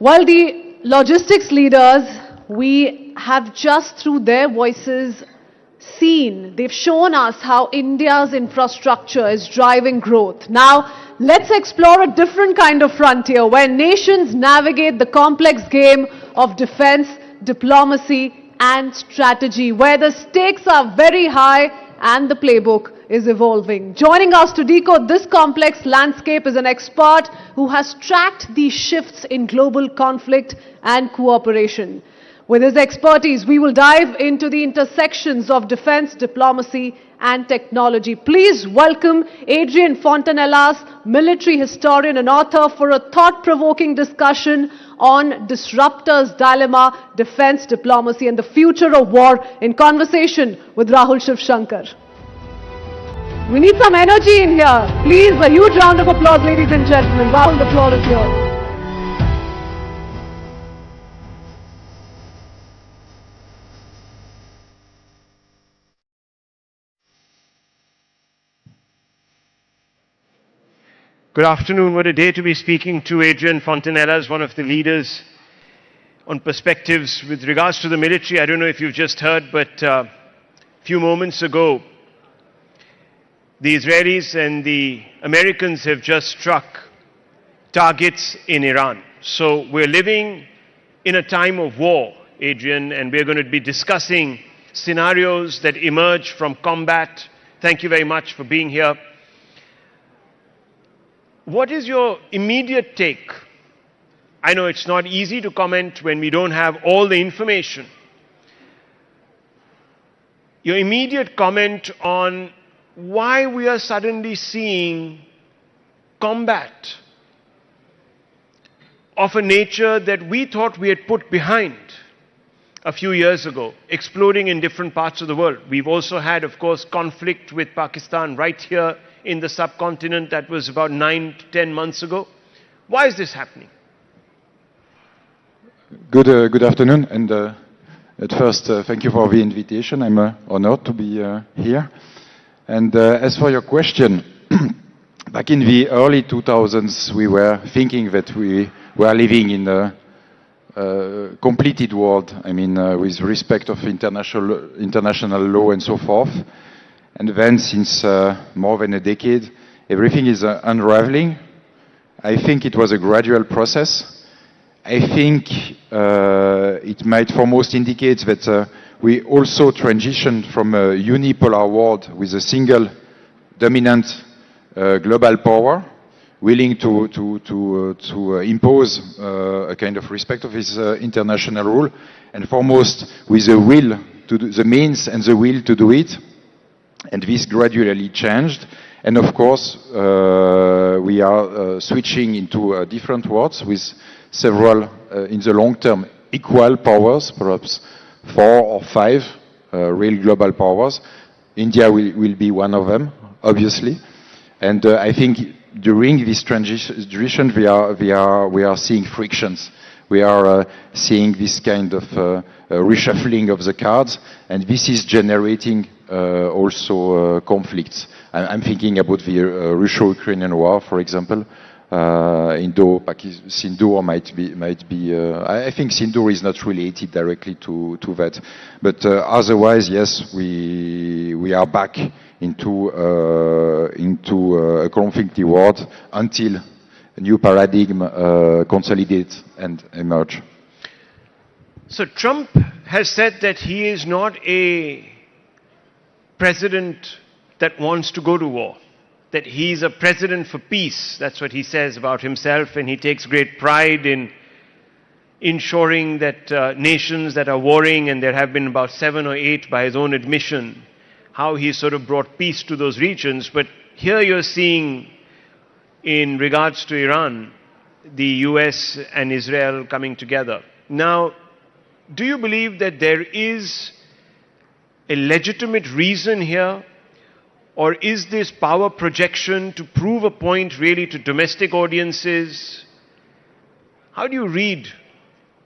While the logistics leaders, we have just through their voices seen, they've shown us how India's infrastructure is driving growth. Now, let's explore a different kind of frontier where nations navigate the complex game of defense, diplomacy, and strategy, where the stakes are very high and the playbook is evolving. Joining us to decode this complex landscape is an expert who has tracked these shifts in global conflict and cooperation. With his expertise, we will dive into the intersections of defense, diplomacy, and technology. Please welcome Adrien Fontanellaz, military historian and author, for a thought-provoking discussion on Disruptor's Dilemma, Defense, Diplomacy, and the Future of War, in conversation with Rahul Shivshankar. We need some energy in here. Please, a huge round of applause, ladies and gentlemen. Rahul, the floor is yours. Good afternoon. What a day to be speaking to Adrien Fontanellaz, one of the leaders on perspectives with regards to the military. I don't know if you've just heard, but a few moments ago, the Israelis and the Americans have just struck targets in Iran. So we're living in a time of war, Adrien, and we're going to be discussing scenarios that emerge from combat. Thank you very much for being here. What is your immediate take? I know it's not easy to comment when we don't have all the information. Your immediate comment on why we are suddenly seeing combat of a nature that we thought we had put behind a few years ago, exploding in different parts of the world. We've also had, of course, conflict with Pakistan right here in the subcontinent. That was about 9 to 10 months ago. Why is this happening? Good afternoon, and at first, thank you for the invitation. I'm honored to be here. And as for your question, back in the early 2000s, we were thinking that we were living in a completed world, I mean, with respect of international law and so forth. And then, since more than a decade, everything is unraveling. I think it was a gradual process. I think it might foremost indicate that we also transitioned from a unipolar world with a single dominant global power, willing to impose a kind of respect of his international rule, and foremost with the will to do, the means and the will to do it. And this gradually changed. And of course, we are switching into different worlds with several, in the long term, equal powers, perhaps 4 or 5 real global powers. India will be one of them, obviously. And I think during this transition, we are seeing frictions. We are seeing this kind of reshuffling of the cards, and this is generating also conflicts. I'm thinking about the Russo-Ukrainian war, for example. Synindur might be. I think Synindur is not related directly to that, but otherwise, yes, we are back into a conflicted world until a new paradigm consolidate and emerge. So Trump has said that he is not a president that wants to go to war, that he's a president for peace. That's what he says about himself, and he takes great pride in ensuring that nations that are warring, and there have been about 7 or 8 by his own admission, how he sort of brought peace to those regions. But here you're seeing, in regards to Iran, the US and Israel coming together. Now, do you believe that there is a legitimate reason here, or is this power projection to prove a point really to domestic audiences? How do you read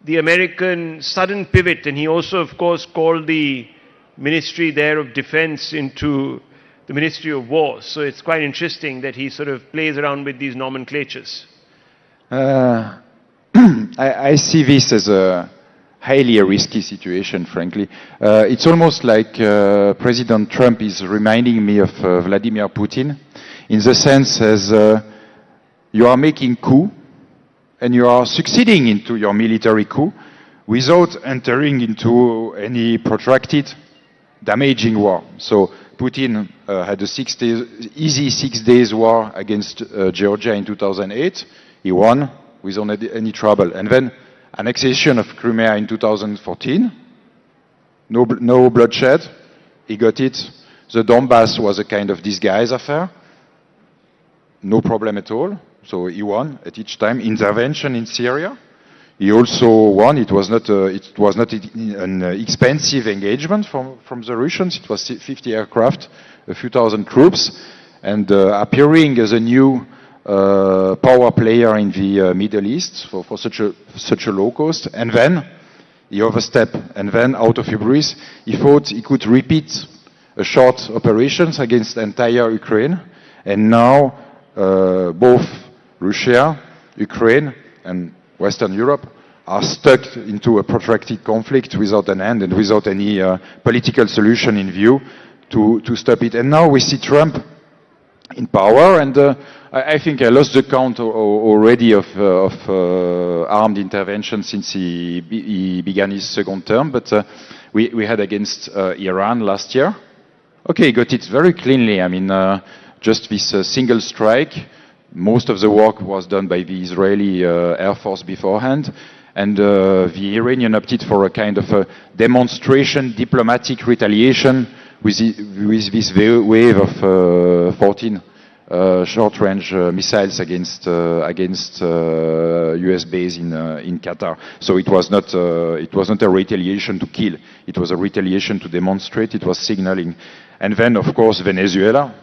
the American sudden pivot? And he also, of course, called the Ministry there of Defense into the Ministry of War. So it's quite interesting that he sort of plays around with these nomenclatures. I see this as a highly risky situation, frankly. It's almost like President Trump is reminding me of Vladimir Putin, in the sense as you are making coup, and you are succeeding into your military coup without entering into any protracted, damaging war. So Putin had a easy 6 days war against Georgia in 2008. He won without any trouble. And then annexation of Crimea in 2014. No bloodshed. He got it. The Donbass was a kind of disguise affair. No problem at all. So he won at each time. Intervention in Syria. He also won. It was not an expensive engagement from the Russians. It was 50 aircraft, a few thousand troops, and appearing as a new power player in the Middle East for such a low cost. And then he overstepped. And then, out of hubris, he thought he could repeat a short operations against entire Ukraine. And now both Russia, Ukraine, and Western Europe are stuck into a protracted conflict without an end and without any political solution in view to stop it. And now we see Trump in power, and I think I lost the count already of armed intervention since he began his second term, but we had against Iran last year. Okay, he got it very cleanly. I mean, just this single strike. Most of the work was done by the Israeli Air Force beforehand, and the Iranian opted for a kind of a demonstration, diplomatic retaliation with this wave of 14 short-range missiles against US base in Qatar. So it was not a retaliation to kill. It was a retaliation to demonstrate. It was signaling. And then, of course, Venezuela.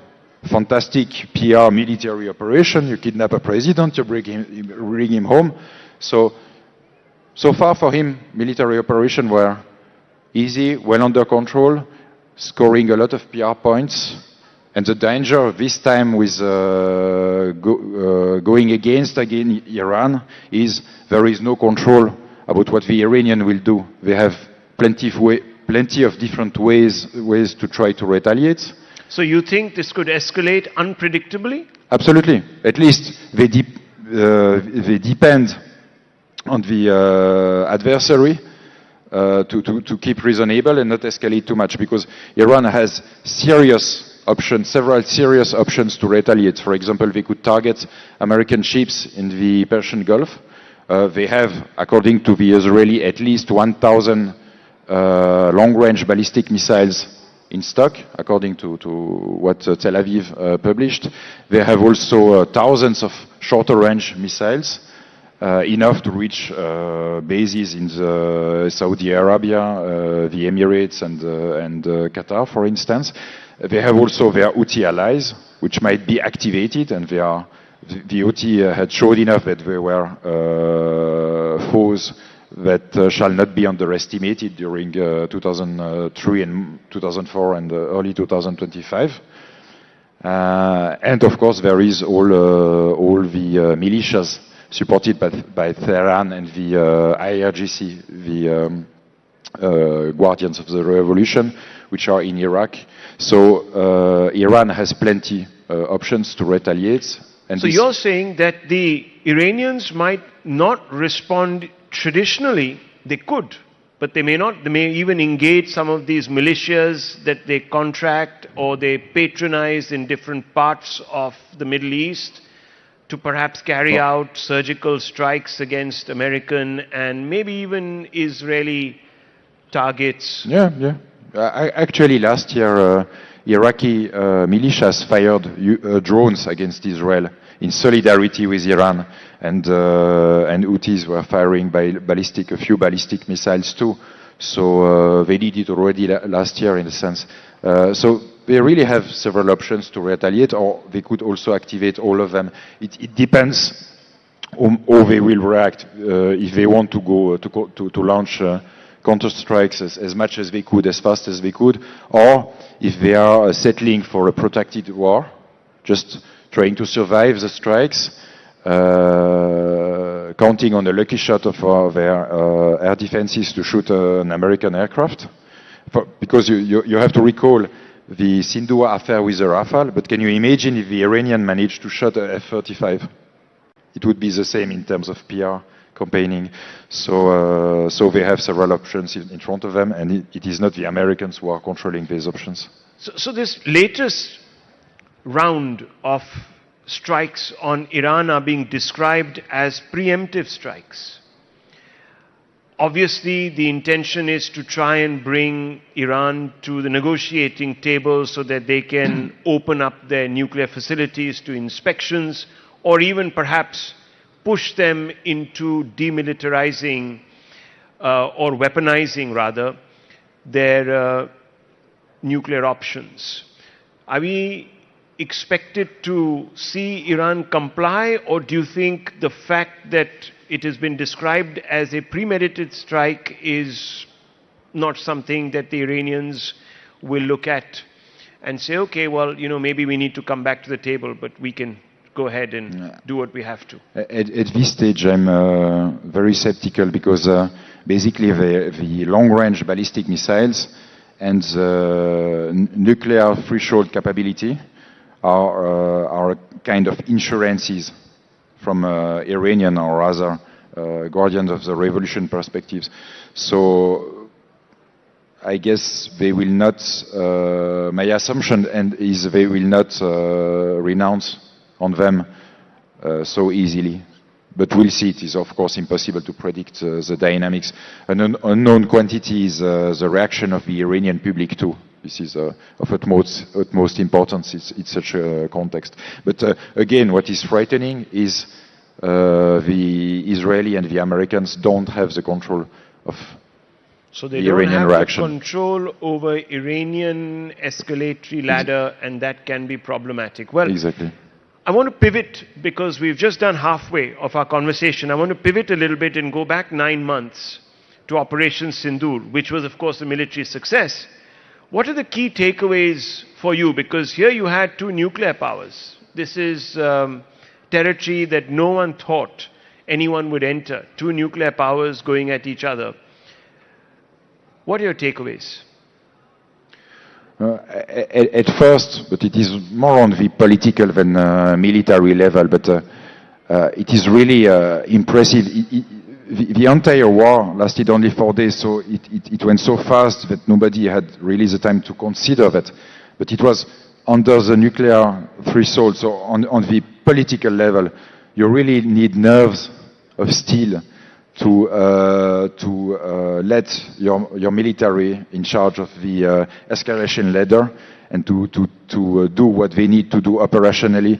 Fantastic PR military operation. You kidnap a president, you bring him home. So far for him, military operations were easy, well under control, scoring a lot of PR points. And the danger this time with going against again Iran is there is no control about what the Iranian will do. They have plenty of different ways to try to retaliate. So you think this could escalate unpredictably? Absolutely. At least they depend on the adversary to keep reasonable and not escalate too much, because Iran has several serious options to retaliate. For example, they could target American ships in the Persian Gulf. They have, according to the Israeli, at least 1,000 long-range ballistic missiles in stock, according to what Tel Aviv published. They have also thousands of shorter-range missiles, enough to reach bases in Saudi Arabia, the Emirates, and Qatar, for instance. They have also their Houthi allies, which might be activated, and the Houthi had showed enough that they were foes that shall not be underestimated during 2003 and 2004 and early 2025. And of course, there is all the militias supported by Tehran and the IRGC, the Guardians of the Revolution, which are in Iraq. So Iran has plenty options to retaliate. And so you're saying that the Iranians might not respond traditionally. They could, but they may not. They may even engage some of these militias that they contract or they patronize in different parts of the Middle East to perhaps carry out surgical strikes against American and maybe even Israeli targets. Yeah. Actually, last year, Iraqi militias fired drones against Israel in solidarity with Iran, and Houthis were firing a few ballistic missiles too. So they did it already last year, in a sense. So they really have several options to retaliate, or they could also activate all of them. It depends on how they will react. If they want to go to launch counter-strikes as much as they could, as fast as they could, or if they are settling for a protracted war, just trying to survive the strikes, counting on a lucky shot of their air defenses to shoot an American aircraft. Because you have to recall the Synindur affair with the Rafale, but can you imagine if the Iranian managed to shoot a F-35? It would be the same in terms of PR campaigning. So they have several options in front of them, and it is not the Americans who are controlling these options. So this latest round of strikes on Iran are being described as preemptive strikes. Obviously, the intention is to try and bring Iran to the negotiating table so that they can open up their nuclear facilities to inspections, or even perhaps push them into demilitarizing or weaponizing, rather, their nuclear options. Are we expected to see Iran comply, or do you think the fact that it has been described as a premeditated strike is not something that the Iranians will look at and say, okay, well, maybe we need to come back to the table, but we can go ahead and do what we have to? At this stage, I'm very skeptical because basically the long-range ballistic missiles and the nuclear threshold capability are kind of insurances from Iranian, or rather guardians of the revolution perspectives. So I guess they will not, my assumption is they will not renounce on them so easily. But we'll see. It is, of course, impossible to predict the dynamics. An unknown quantity is the reaction of the Iranian public too. This is of utmost importance in such a context. But again, what is frightening is the Israeli and the Americans don't have the control of so they the don't Iranian have reaction. The control over Iranian escalatory ladder, and that can be problematic. Well, exactly. I want to pivot, because we've just done halfway of our conversation. I want to pivot a little bit and go back 9 months to Operation Synindur, which was, of course, a military success. What are the key takeaways for you? Because here you had 2 nuclear powers. This is territory that no one thought anyone would enter. 2 nuclear powers going at each other. What are your takeaways? At first, but it is more on the political than military level, but it is really impressive. The entire war lasted only 4 days, so it went so fast that nobody had really the time to consider that. But it was under the nuclear threshold, so on the political level, you really need nerves of steel to let your military in charge of the escalation ladder and to do what they need to do operationally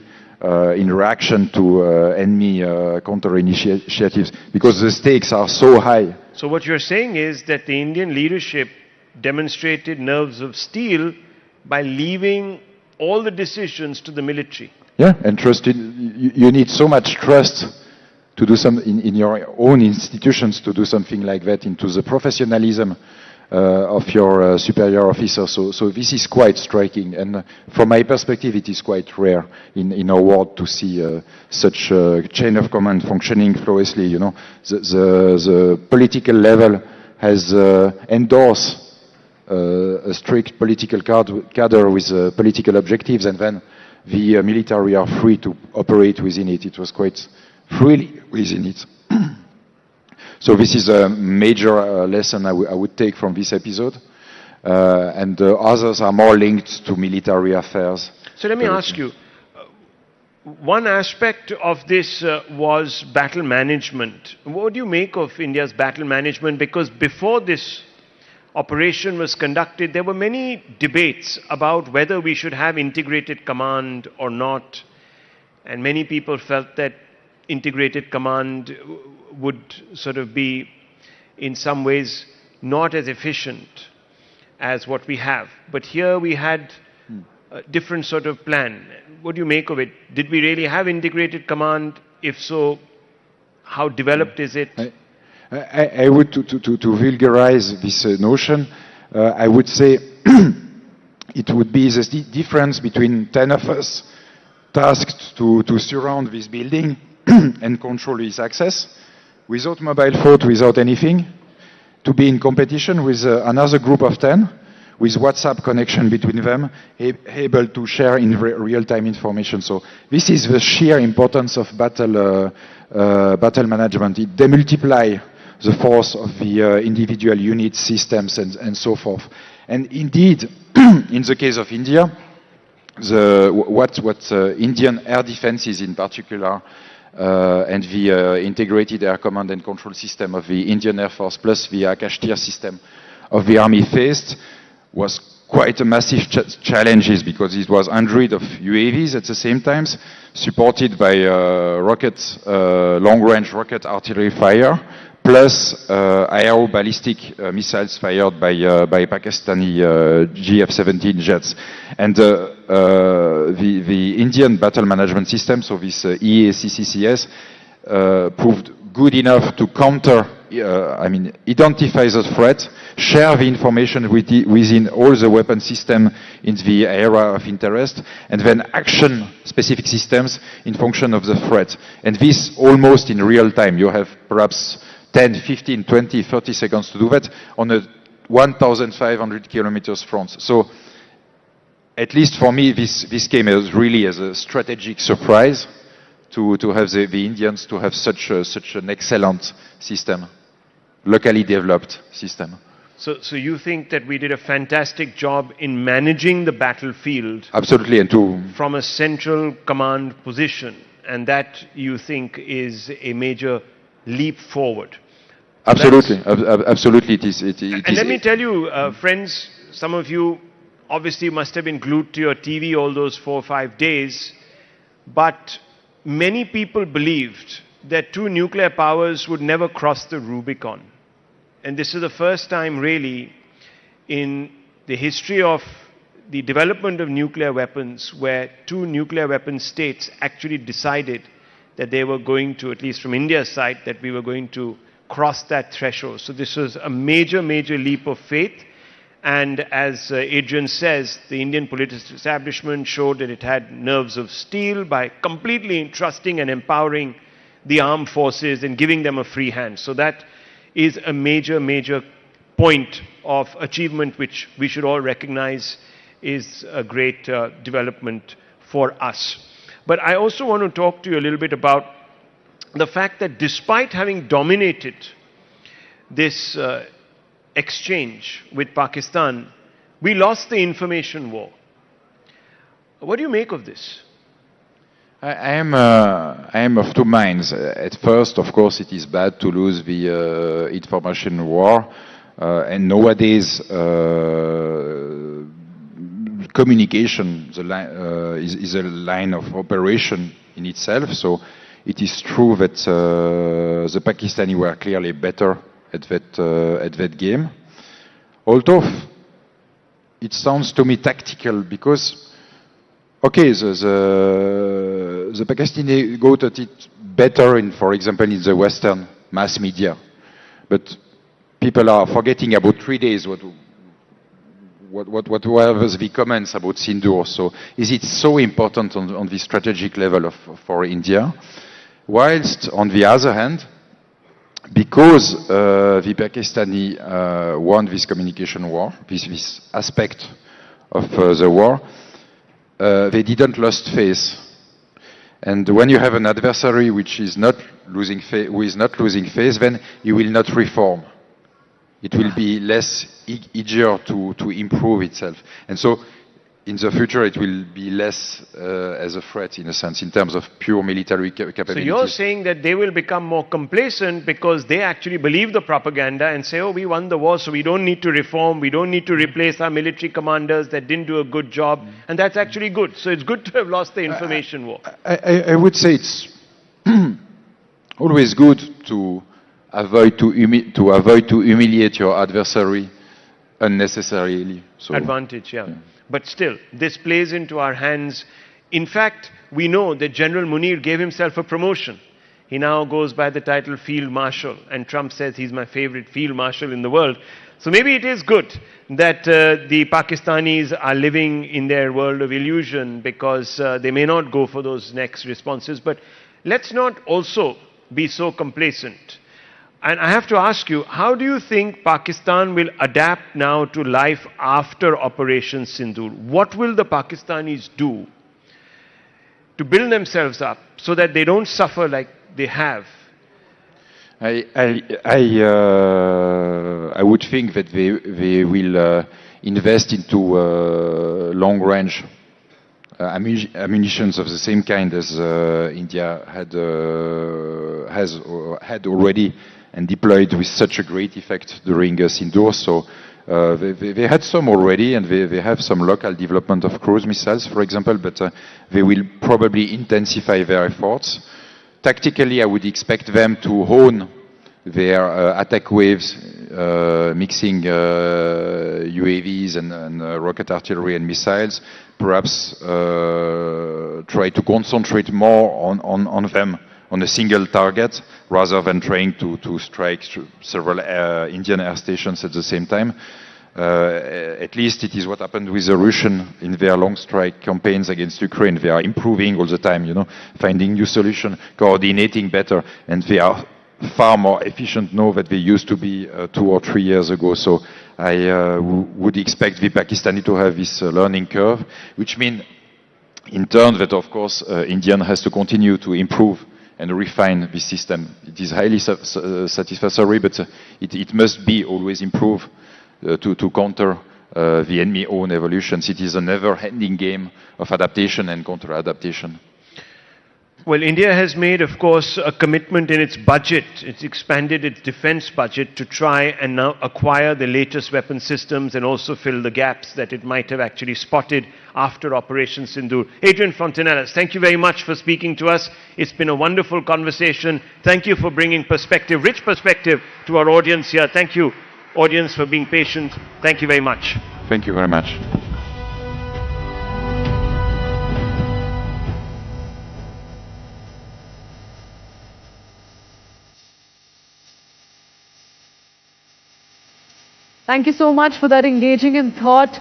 in reaction to enemy counter-initiatives, because the stakes are so high. So what you're saying is that the Indian leadership demonstrated nerves of steel by leaving all the decisions to the military. Yeah, and you need so much trust to do some in your own institutions to do something like that, into the professionalism of your superior officer. So this is quite striking, and from my perspective, it is quite rare in our world to see such a chain of command functioning flawlessly. The political level has endorsed a strict political cadre with political objectives, and then the military are free to operate within it. It was quite freely within it. So this is a major lesson I would take from this episode, and others are more linked to military affairs. So let me ask you, one aspect of this was battle management. What do you make of India's battle management? Because before this operation was conducted, there were many debates about whether we should have integrated command or not, and many people felt that integrated command would sort of be in some ways not as efficient as what we have. But here we had a different sort of plan. What do you make of it? Did we really have integrated command? If so, how developed is it? I would, to vulgarize this notion, I would say it would be the difference between 10 of us tasked to surround this building and control his access without mobile phone, without anything, to be in competition with another group of 10, with WhatsApp connection between them, able to share in real-time information. So this is the sheer importance of battle management. It demultiply the force of the individual units, systems, and so forth. And indeed, in the case of India, what Indian air defenses in particular, and the integrated air command and control system of the Indian Air Force plus the Akash Tir system of the army faced was quite a massive challenges, because it was hundreds of UAVs at the same time, supported by long-range rocket artillery fire, plus aero-ballistic missiles fired by Pakistani GF-17 jets. And the Indian battle management system, so this EACCCS, proved good enough to counter, identify the threat, share the information within all the weapon system in the area of interest, and then action specific systems in function of the threat. And this almost in real time. You have perhaps 10, 15, 20, 30 seconds to do that on a 1,500 kilometers front. So at least for me, this came as really as a strategic surprise to have the Indians to have such an excellent system, locally developed system. So you think that we did a fantastic job in managing the battlefield? Absolutely, and from a central command position, and that you think is a major leap forward? Absolutely, absolutely, it is. And let me tell you, friends, some of you obviously must have been glued to your TV all those 4 or 5 days, but many people believed that two nuclear powers would never cross the Rubicon. And this is the first time really in the history of the development of nuclear weapons where two nuclear weapon states actually decided that they were going to, at least from India's side, that we were going to cross that threshold. So this was a major, major leap of faith. And as Adrien says, the Indian political establishment showed that it had nerves of steel by completely entrusting and empowering the armed forces and giving them a free hand. So that is a major, major point of achievement which we should all recognize is a great development for us. But I also want to talk to you a little bit about the fact that despite having dominated this exchange with Pakistan, we lost the information war. What do you make of this? I am of two minds. At first, of course, it is bad to lose the information war, and nowadays communication is a line of operation in itself. So it is true that the Pakistani were clearly better at that game. Although it sounds to me tactical, because okay, the Pakistani got at it better in, for example, in the Western mass media, but people are forgetting about 3 days what were the comments about Synindur. So is it so important on the strategic level for India? Whilst on the other hand, because the Pakistani won this communication war, this aspect of the war, they didn't lose face. And when you have an adversary which is not losing who is not losing face, then he will not reform. It will be less easier to improve itself. And so in the future it will be less as a threat, in a sense, in terms of pure military capabilities. So you're saying that they will become more complacent because they actually believe the propaganda and say, oh, we won the war, so we don't need to reform, we don't need to replace our military commanders that didn't do a good job, and that's actually good. So it's good to have lost the information war. I would say it's always good to avoid to humiliate your adversary unnecessarily. So, advantage, yeah. But still, this plays into our hands. In fact, we know that General Munir gave himself a promotion. He now goes by the title Field Marshal, and Trump says he's my favorite Field Marshal in the world. So maybe it is good that the Pakistanis are living in their world of illusion, because they may not go for those next responses. But let's not also be so complacent. And I have to ask you, how do you think Pakistan will adapt now to life after Operation Sindoor? What will the Pakistanis do to build themselves up so that they don't suffer like they have? I would think that they will invest into long-range ammunitions of the same kind as India has had already and deployed with such a great effect during Sindoor. So they had some already, and they have some local development of cruise missiles, for example, but they will probably intensify their efforts. Tactically, I would expect them to hone their attack waves, mixing UAVs and rocket artillery and missiles, perhaps try to concentrate more on them, on a single target, rather than trying to strike several Indian air stations at the same time. At least it is what happened with the Russians in their long strike campaigns against Ukraine. They are improving all the time, finding new solutions, coordinating better, and they are far more efficient now than they used to be 2 or 3 years ago. So I would expect the Pakistani to have this learning curve, which means in turn that, of course, India has to continue to improve and refine this system. It is highly satisfactory, but it must be always improved to counter the enemy own evolutions. It is a never-ending game of adaptation and counter-adaptation. Well, India has made, of course, a commitment in its budget. It's expanded its defense budget to try and now acquire the latest weapon systems and also fill the gaps that it might have actually spotted after Operation Sindoor. Adrien Fontanellaz, thank you very much for speaking to us. It's been a wonderful conversation. Thank you for bringing perspective, rich perspective, to our audience here. Thank you, audience, for being patient. Thank you very much. Thank you very much. Thank you so much for that engaging in thought.